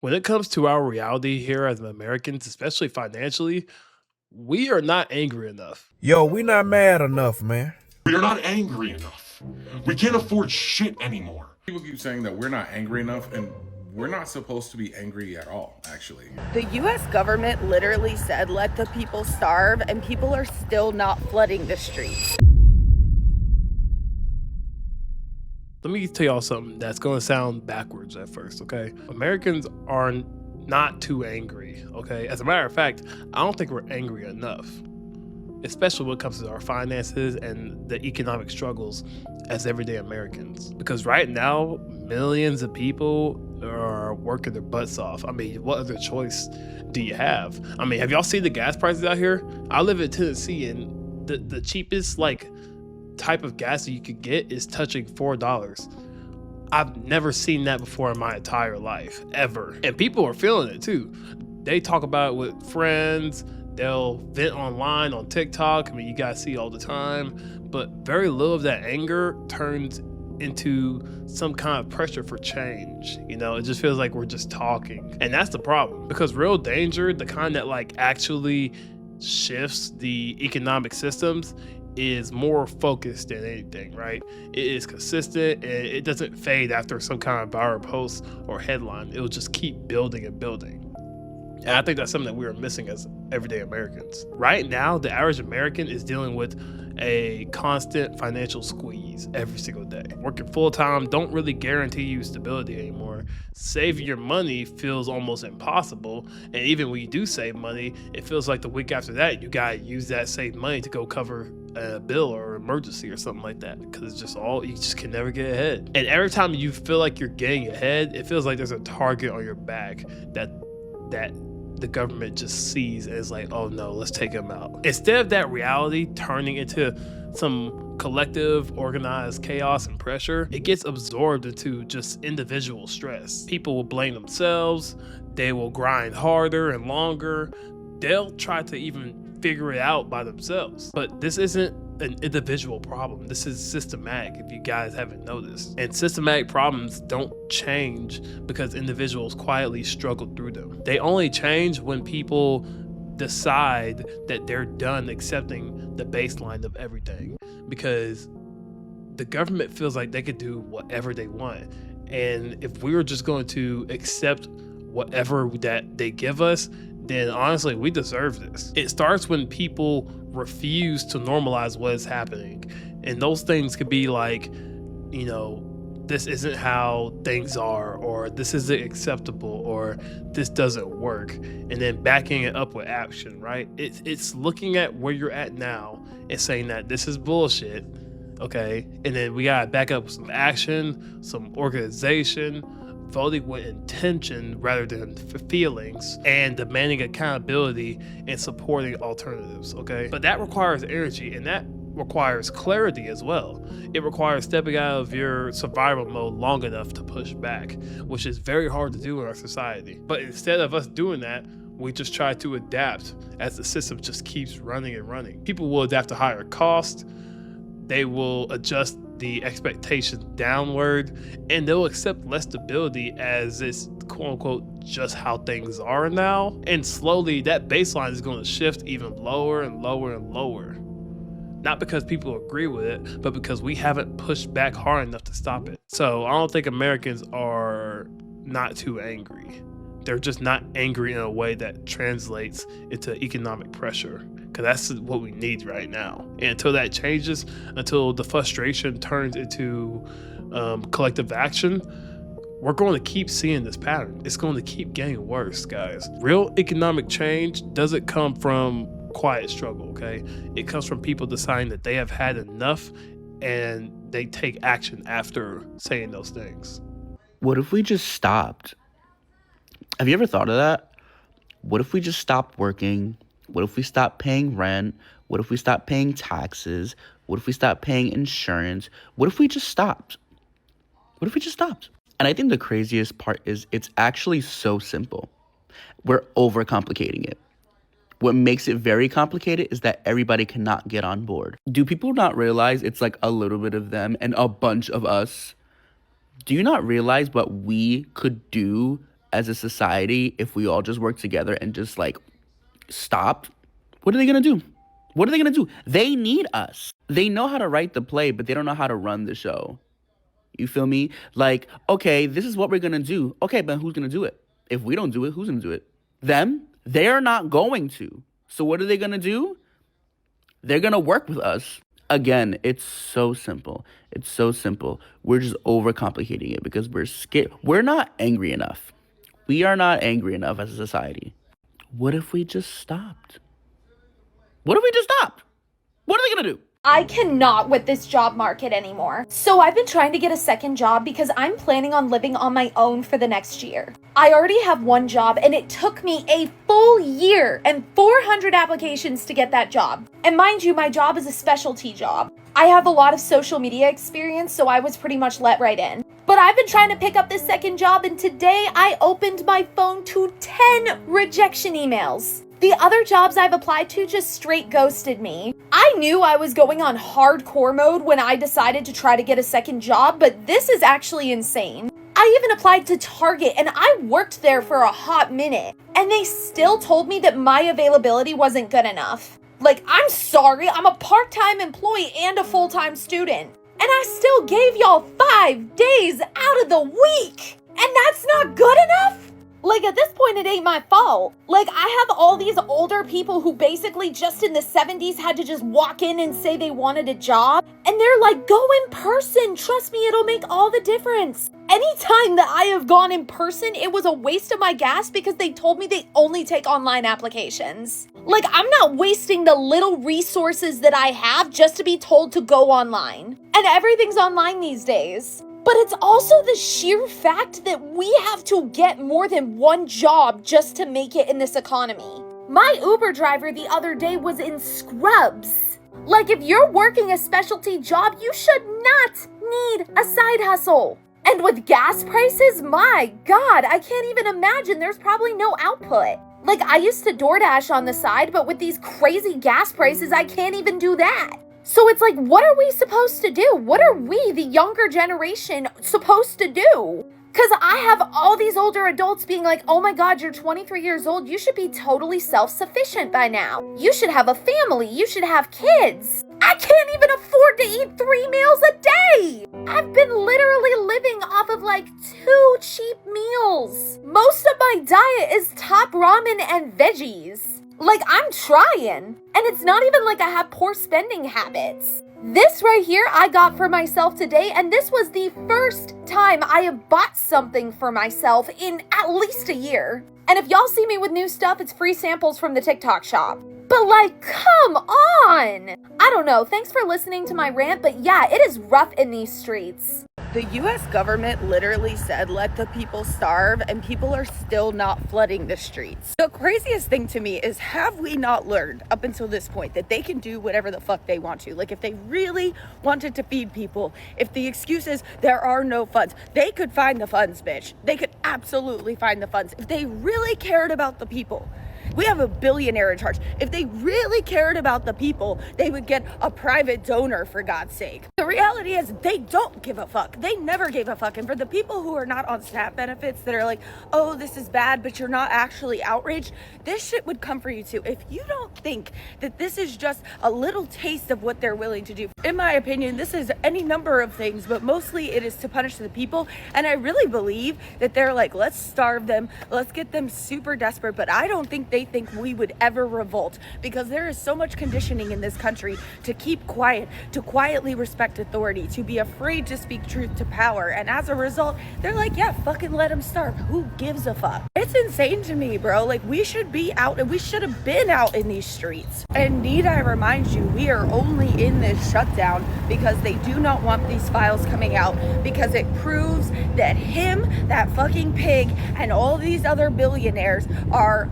When it comes to our reality here as Americans, especially financially, we are not angry enough. Yo, we not mad enough, man. We are not angry enough. We can't afford shit anymore. People keep saying that we're not angry enough, and we're not supposed to be angry at all, actually. The US government literally said, let the people starve, and people are still not flooding the streets. Let me tell y'all something that's going to sound backwards at first, okay? Americans are not too angry, okay? As a matter of fact, I don't think we're angry enough, especially when it comes to our finances and the economic struggles as everyday Americans. Because right now, millions of people are working their butts off. I mean, what other choice do you have? I mean, have y'all seen the gas prices out here? I live in Tennessee, and the cheapest, type of gas that you could get is touching $4. I've never seen that before in my entire life, ever. And people are feeling it too. They talk about it with friends, they'll vent online on TikTok. I mean, you guys see all the time, but very little of that anger turns into some kind of pressure for change. You know, it just feels like we're just talking. And that's the problem, because real danger, the kind that actually shifts the economic systems, is more focused than anything, right? It is consistent and it doesn't fade after some kind of viral post or headline. It'll just keep building and building. And I think that's something that we are missing as everyday Americans. Right now, the average American is dealing with a constant financial squeeze every single day. Working full time don't really guarantee you stability anymore. Saving your money feels almost impossible. And even when you do save money, it feels like the week after that, you gotta use that saved money to go cover a bill or emergency or something like that, because it's just you just can never get ahead. And every time you feel like you're getting ahead, it feels like there's a target on your back that the government just sees and is like, oh no, let's take them out. Instead of that reality turning into some collective organized chaos and pressure, it gets absorbed into just individual stress. People will blame themselves, they will grind harder and longer, they'll try to even figure it out by themselves. But this isn't an individual problem. This is systematic, if you guys haven't noticed. And systematic problems don't change because individuals quietly struggle through them. They only change when people decide that they're done accepting the baseline of everything, because the government feels like they could do whatever they want. And if we were just going to accept whatever that they give us, then honestly, we deserve this. It starts when people refuse to normalize what is happening. And those things could be like, this isn't how things are, or this isn't acceptable, or this doesn't work. And then backing it up with action, right? It's looking at where you're at now and saying that this is bullshit, okay? And then we gotta back up with some action, some organization, voting with intention rather than feelings, and demanding accountability and supporting alternatives, okay? But that requires energy, and that requires clarity as well. It requires stepping out of your survival mode long enough to push back, which is very hard to do in our society. But instead of us doing that, we just try to adapt as the system just keeps running and running. People will adapt to higher cost, they will adjust the expectations downward, and they'll accept less stability as it's quote unquote just how things are now. And slowly that baseline is going to shift even lower and lower and lower. Not because people agree with it, but because we haven't pushed back hard enough to stop it. So I don't think Americans are not too angry. They're just not angry in a way that translates into economic pressure, because that's what we need right now. And until that changes, until the frustration turns into collective action, we're going to keep seeing this pattern. It's going to keep getting worse, guys. Real economic change doesn't come from quiet struggle, okay? It comes from people deciding that they have had enough and they take action after saying those things. What if we just stopped? Have you ever thought of that? What if we just stopped working? What if we stopped paying rent? What if we stopped paying taxes? What if we stopped paying insurance? What if we just stopped? What if we just stopped? And I think the craziest part is it's actually so simple. We're overcomplicating it. What makes it very complicated is that everybody cannot get on board. Do people not realize it's like a little bit of them and a bunch of us? Do you not realize what we could do as a society, if we all just work together and just like stopped, what are they gonna do? What are they gonna do? They need us. They know how to write the play, but they don't know how to run the show. You feel me? Like, okay, this is what we're gonna do. Okay, but who's gonna do it? If we don't do it, who's gonna do it? Them? They're not going to. So what are they gonna do? They're gonna work with us. Again, it's so simple. It's so simple. We're just overcomplicating it because we're scared. We're not angry enough. We are not angry enough as a society. What if we just stopped? What if we just stopped? What are they gonna do? I cannot with this job market anymore. So I've been trying to get a second job because I'm planning on living on my own for the next year. I already have one job and it took me a full year and 400 applications to get that job. And mind you, my job is a specialty job. I have a lot of social media experience, so I was pretty much let right in. But I've been trying to pick up this second job, and today I opened my phone to 10 rejection emails. The other jobs I've applied to just straight ghosted me. I knew I was going on hardcore mode when I decided to try to get a second job, but this is actually insane. I even applied to Target and I worked there for a hot minute, and they still told me that my availability wasn't good enough. Like, I'm sorry, I'm a part-time employee and a full-time student, and I still gave y'all 5 days out of the week, and that's not good enough? Like, at this point, it ain't my fault. Like, I have all these older people who basically just in the 70s had to just walk in and say they wanted a job. And they're like, go in person. Trust me, it'll make all the difference. Anytime that I have gone in person, it was a waste of my gas because they told me they only take online applications. Like, I'm not wasting the little resources that I have just to be told to go online. And everything's online these days. But it's also the sheer fact that we have to get more than one job just to make it in this economy. My Uber driver the other day was in scrubs. Like, if you're working a specialty job, you should not need a side hustle. And with gas prices, my God, I can't even imagine there's probably no output. Like, I used to DoorDash on the side, but with these crazy gas prices, I can't even do that. So it's like, what are we supposed to do? What are we, the younger generation, supposed to do? Because I have all these older adults being like, oh my God, you're 23 years old. You should be totally self-sufficient by now. You should have a family. You should have kids. I can't even afford to eat 3 meals a day. I've been literally living off of like 2 cheap meals. Most of my diet is top ramen and veggies. Like, I'm trying. And it's not even like I have poor spending habits. This right here I got for myself today, and this was the first time I have bought something for myself in at least a year. And if y'all see me with new stuff, it's free samples from the TikTok shop. But like, come on! I don't know, thanks for listening to my rant, but yeah, it is rough in these streets. The US government literally said, let the people starve, and people are still not flooding the streets. The craziest thing to me is, have we not learned up until this point that they can do whatever the fuck they want to? Like, if they really wanted to feed people, if the excuse is there are no funds, they could find the funds, bitch. They could absolutely find the funds. If they really cared about the people. We have a billionaire in charge. If they really cared about the people, they would get a private donor, for God's sake. The reality is they don't give a fuck. They never gave a fuck. And for the people who are not on SNAP benefits that are like, oh, this is bad, but you're not actually outraged, this shit would come for you too. If you don't think that this is just a little taste of what they're willing to do, in my opinion, this is any number of things, but mostly it is to punish the people. And I really believe that they're like, let's starve them, let's get them super desperate. But I don't think they think we would ever revolt, because there is so much conditioning in this country to keep quiet, to quietly respect authority, to be afraid to speak truth to power. And as a result, they're like, yeah, fucking let them starve. Who gives a fuck? It's insane to me, bro. Like, we should be out, and we should have been out in these streets. And need I remind you, we are only in this shutdown because they do not want these files coming out, because it proves that him, that fucking pig, and all these other billionaires are,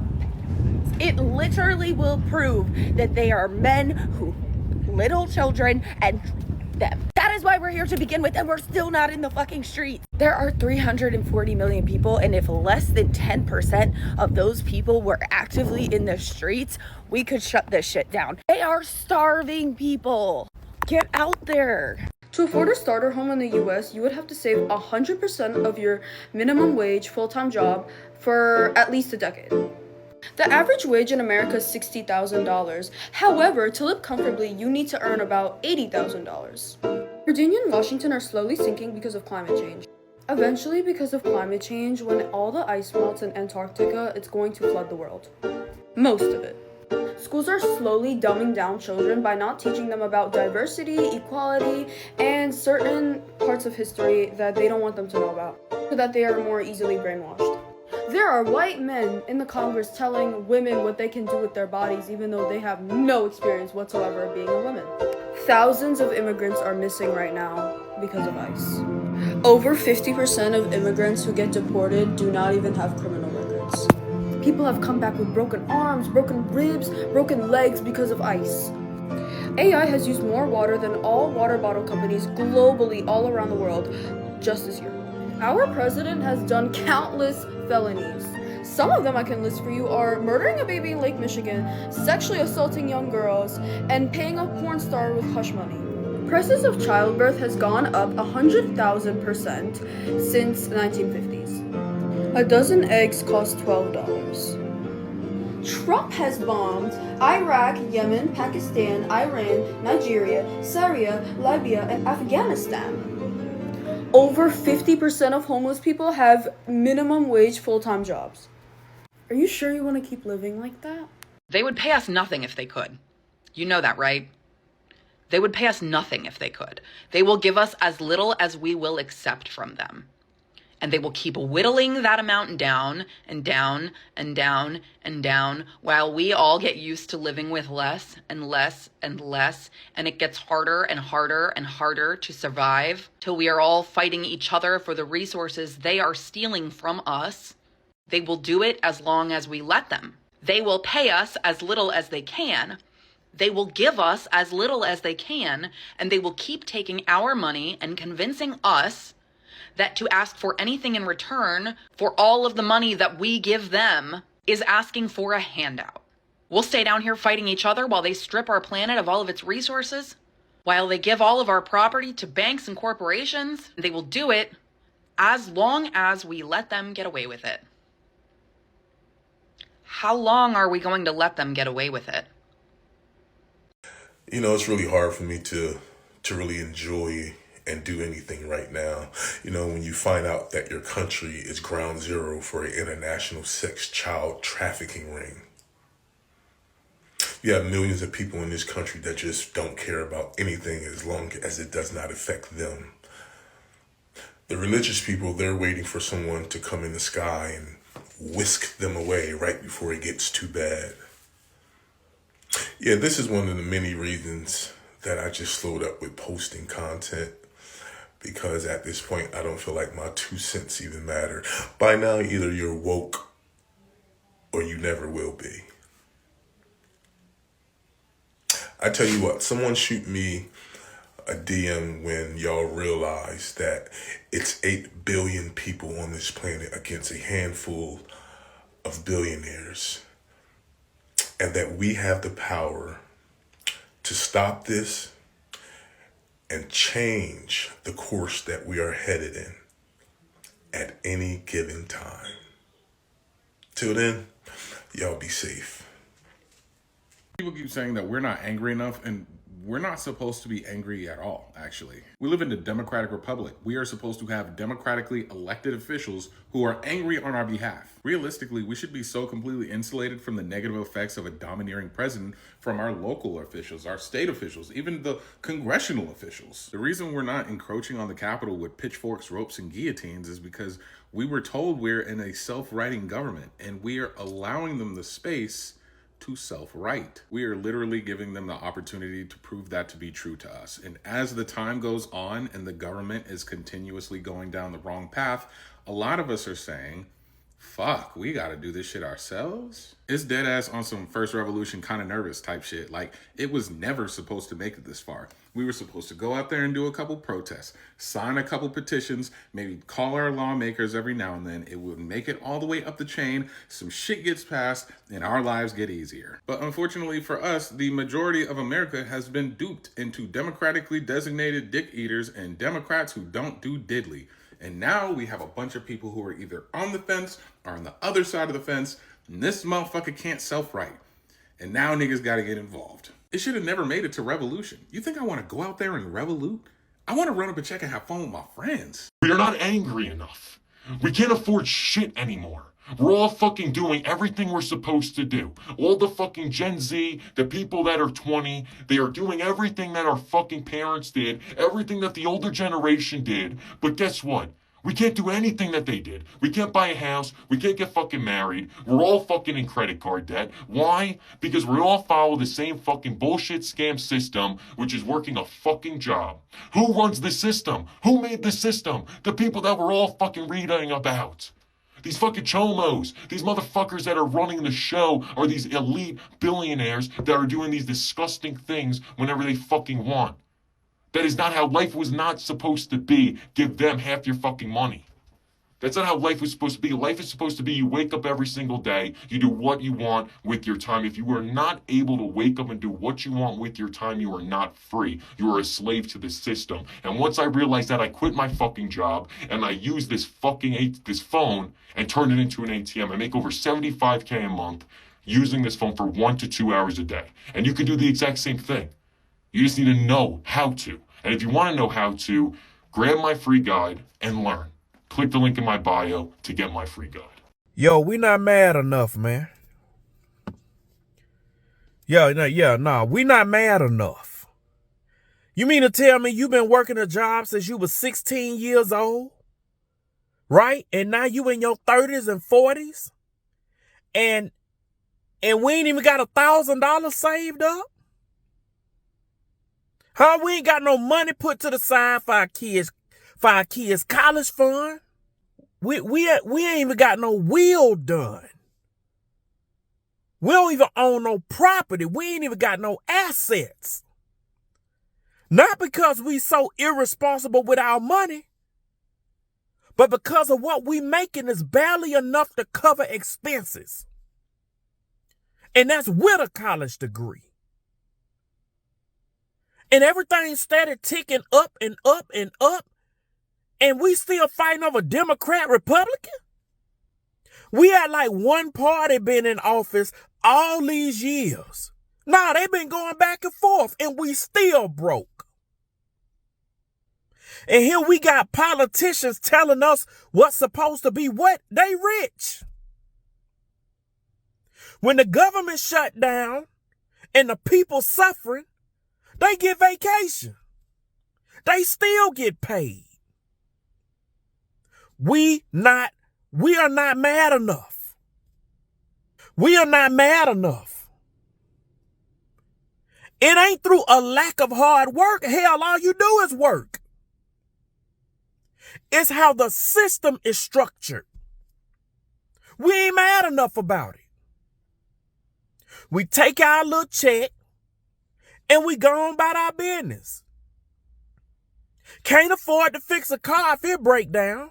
it literally will prove that they are men who little children and them. That is why we're here to begin with, and we're still not in the fucking streets. There are 340 million people, and if less than 10% of those people were actively in the streets, we could shut this shit down. They are starving people. Get out there. To afford a starter home in the US, you would have to save 100% of your minimum wage full-time job for at least a decade. The average wage in America is $60,000. However, to live comfortably, you need to earn about $80,000. Virginia and Washington are slowly sinking because of climate change. Eventually, because of climate change, when all the ice melts in Antarctica, it's going to flood the world. Most of it. Schools are slowly dumbing down children by not teaching them about diversity, equality, and certain parts of history that they don't want them to know about, so that they are more easily brainwashed. There are white men in the Congress telling women what they can do with their bodies even though they have no experience whatsoever of being a woman. Thousands of immigrants are missing right now because of ICE. Over 50% of immigrants who get deported do not even have criminal records. People have come back with broken arms, broken ribs, broken legs because of ICE. AI has used more water than all water bottle companies globally all around the world just this year. Our president has done countless felonies. Some of them I can list for you are murdering a baby in Lake Michigan, sexually assaulting young girls, and paying a porn star with hush money. Prices of childbirth has gone up 100,000% since the 1950s. A dozen eggs cost $12. Trump has bombed Iraq, Yemen, Pakistan, Iran, Nigeria, Syria, Libya, and Afghanistan. Over 50% of homeless people have minimum wage full-time jobs. Are you sure you want to keep living like that? They would pay us nothing if they could. You know that, right? They would pay us nothing if they could. They will give us as little as we will accept from them. And they will keep whittling that amount down and down and down and down while we all get used to living with less and less and less. And it gets harder and harder and harder to survive till we are all fighting each other for the resources they are stealing from us. They will do it as long as we let them. They will pay us as little as they can. They will give us as little as they can. And they will keep taking our money and convincing us that to ask for anything in return for all of the money that we give them is asking for a handout. We'll stay down here fighting each other while they strip our planet of all of its resources, while they give all of our property to banks and corporations. They will do it as long as we let them get away with it. How long are we going to let them get away with it? You know, it's really hard for me to really enjoy and do anything right now. You know, when you find out that your country is ground zero for an international sex child trafficking ring. You have millions of people in this country that just don't care about anything as long as it does not affect them. The religious people, they're waiting for someone to come in the sky and whisk them away right before it gets too bad. Yeah, this is one of the many reasons that I just slowed up with posting content, because at this point, I don't feel like my 2 cents even matter. By now, either you're woke or you never will be. I tell you what, someone shoot me a DM when y'all realize that it's 8 billion people on this planet against a handful of billionaires, and that we have the power to stop this and change the course that we are headed in at any given time. Till then, y'all be safe. People keep saying that we're not angry enough, and we're not supposed to be angry at all, actually. We live in a democratic republic. We are supposed to have democratically elected officials who are angry on our behalf. Realistically, we should be so completely insulated from the negative effects of a domineering president from our local officials, our state officials, even the congressional officials. The reason we're not encroaching on the Capitol with pitchforks, ropes, and guillotines is because we were told we're in a self-righting government, and we are allowing them the space to self-right. We are literally giving them the opportunity to prove that to be true to us. And as the time goes on and the government is continuously going down the wrong path, a lot of us are saying fuck, we gotta do this shit ourselves? It's dead ass on some first revolution kind of nervous type shit. Like, it was never supposed to make it this far. We were supposed to go out there and do a couple protests, sign a couple petitions, maybe call our lawmakers every now and then. It would make it all the way up the chain, some shit gets passed, and our lives get easier. But unfortunately for us, the majority of America has been duped into democratically designated dick eaters and Democrats who don't do diddly. And now we have a bunch of people who are either on the fence or on the other side of the fence, and this motherfucker can't self-right. And now niggas gotta get involved. It should have never made it to revolution. You think I wanna go out there and revolute? I wanna run up a check and have fun with my friends. We are not angry enough. We can't afford shit anymore. We're all fucking doing everything we're supposed to do. All the fucking Gen Z, the people that are 20, they are doing everything that our fucking parents did, everything that the older generation did. But guess what? We can't do anything that they did. We can't buy a house. We can't get fucking married. We're all fucking in credit card debt. Why? Because we all follow the same fucking bullshit scam system, which is working a fucking job. Who runs the system? Who made the system? The people that we're all fucking reading about. These fucking chomos, these motherfuckers that are running the show are these elite billionaires that are doing these disgusting things whenever they fucking want. That is not how life was not supposed to be. Give them half your fucking money. That's not how life was supposed to be. Life is supposed to be you wake up every single day, you do what you want with your time. If you are not able to wake up and do what you want with your time, you are not free. You are a slave to the system. And once I realized that, I quit my fucking job and I used this phone and turned it into an ATM. I make over $75K a month using this phone for 1 to 2 hours a day. And you can do the exact same thing. You just need to know how to. And if you want to know how to, grab my free guide and learn. Click the link in my bio to get my free guide. Yo, we not mad enough, man. We not mad enough. You mean to tell me you've been working a job since you was 16 years old? Right? And now you in your 30s and 40s? And we ain't even got $1,000 saved up? Huh? We ain't got no money put to the side for our kids' college fund. We ain't even got no will done. We don't even own no property. We ain't even got no assets. Not because we so irresponsible with our money, but because of what we making is barely enough to cover expenses. And that's with a college degree. And everything started ticking up and up and up. And we still fighting over Democrat, Republican? We had like one party been in office all these years. Nah, they've been going back and forth and we still broke. And here we got politicians telling us what's supposed to be what. They rich. When the government shut down and the people suffering, they get vacation. They still get paid. We are not mad enough. We are not mad enough. It ain't through a lack of hard work. Hell, all you do is work. It's how the system is structured. We ain't mad enough about it. We take our little check and we go on about our business. Can't afford to fix a car if it break down.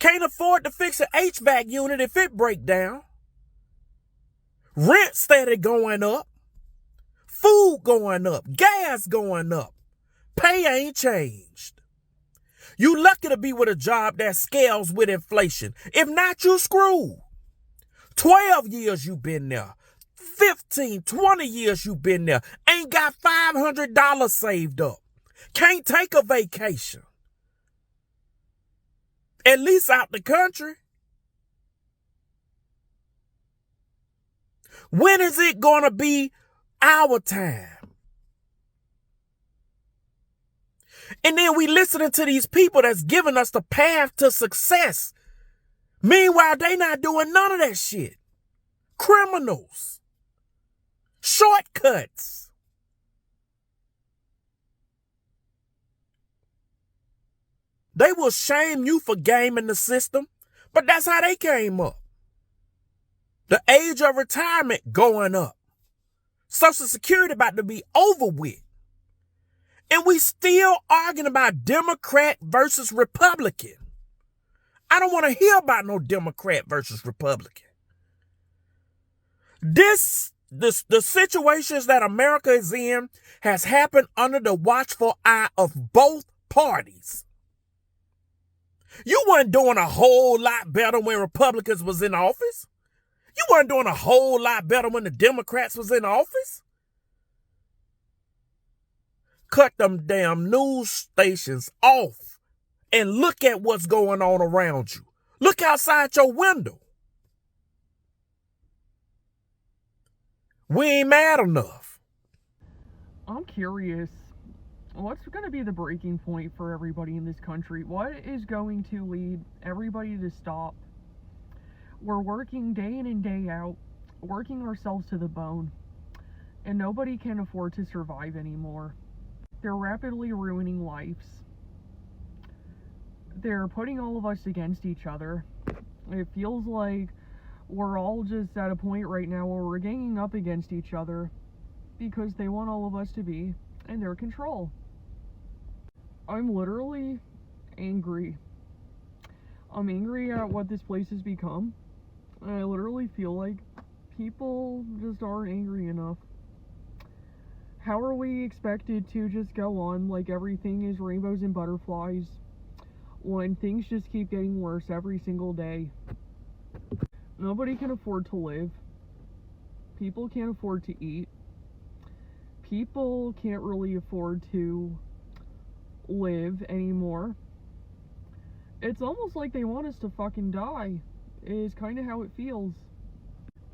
Can't afford to fix an HVAC unit if it break down. Rent steady going up. Food going up. Gas going up. Pay ain't changed. You lucky to be with a job that scales with inflation. If not, you screwed. 12 years you been there. 15, 20 years you been there. Ain't got $500 saved up. Can't take a vacation. At least out the country. When is it going to be our time? And then we listening to these people that's giving us the path to success. Meanwhile, they not doing none of that shit. Criminals. Shortcuts. They will shame you for gaming the system, But that's how they came up. The age of retirement going up. Social Security about to be over with. And we still arguing about Democrat versus Republican. I don't want to hear about no Democrat versus Republican. The situations that America is in has happened under the watchful eye of both parties. You weren't doing a whole lot better when Republicans was in office. You weren't doing a whole lot better when the Democrats was in office. Cut them damn news stations off and look at what's going on around you. Look outside your window. We ain't mad enough. I'm curious, what's going to be the breaking point for everybody in this country? What is going to lead everybody to stop? We're working day in and day out, working ourselves to the bone, and nobody can afford to survive anymore. They're rapidly ruining lives. They're putting all of us against each other. It feels like we're all just at a point right now where we're ganging up against each other because they want all of us to be in their control. I'm literally angry. I'm angry at what this place has become. I literally feel like people just aren't angry enough. How are we expected to just go on like everything is rainbows and butterflies when things just keep getting worse every single day? Nobody can afford to live. People can't afford to eat. People can't really afford to live anymore. It's almost like they want us to fucking die, is kind of how it feels.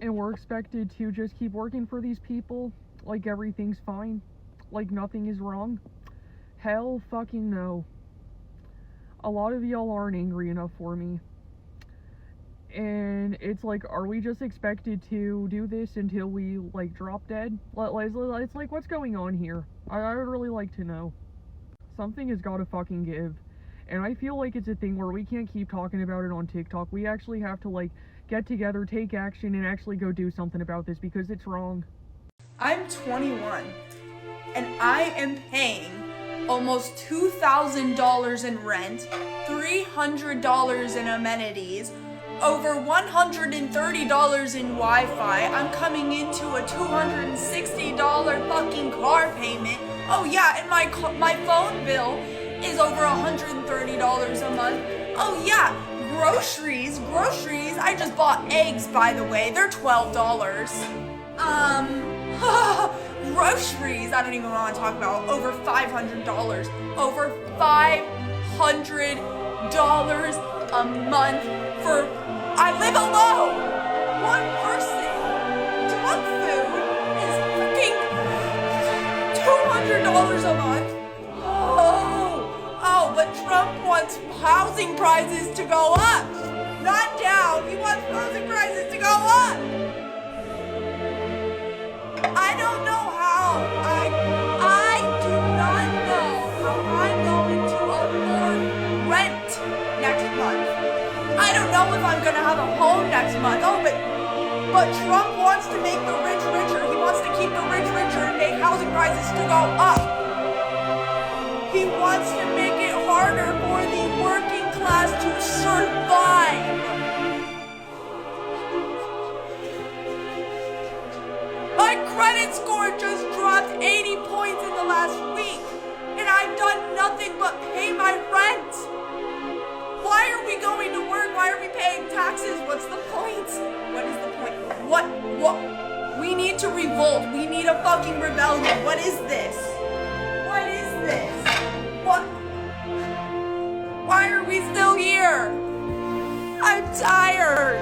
And we're expected to just keep working for these people like everything's fine, like nothing is wrong. Hell fucking no. A lot of y'all aren't angry enough for me. And it's like, are we just expected to do this until we like drop dead? It's like, what's going on here? I would really like to know. Something has got to fucking give. And I feel like it's a thing where we can't keep talking about it on TikTok. We actually have to like get together, take action, and actually go do something about this because it's wrong. I'm 21 and I am paying almost $2,000 in rent, $300 in amenities, over $130 in Wi-Fi. I'm coming into a $260 fucking car payment. Oh yeah, and my phone bill is over $130 a month. Oh yeah, groceries. I just bought eggs, by the way. They're $12. Groceries, I don't even want to talk about. Over $500. Over $500 a month for... I live alone! One person to month food is freaking $200 a month. Oh, but Trump wants housing prices to go up, not down. He wants housing prices to go up. I don't know how. I do not know how I'm going to afford rent next month. I don't know if I'm gonna have a home next month. Oh, but Trump wants to make the rich richer. He wants to keep the rich richer and make housing prices to go up. He wants to make it harder for the working class to survive. My credit score just dropped 80 points in the last week, and I've done nothing but pay my rent. Why are we going to work? Why are we paying taxes? What's the point? What is the point? What? We need to revolt. We need a fucking rebellion. What is this? What is this? What? Why are we still here? I'm tired.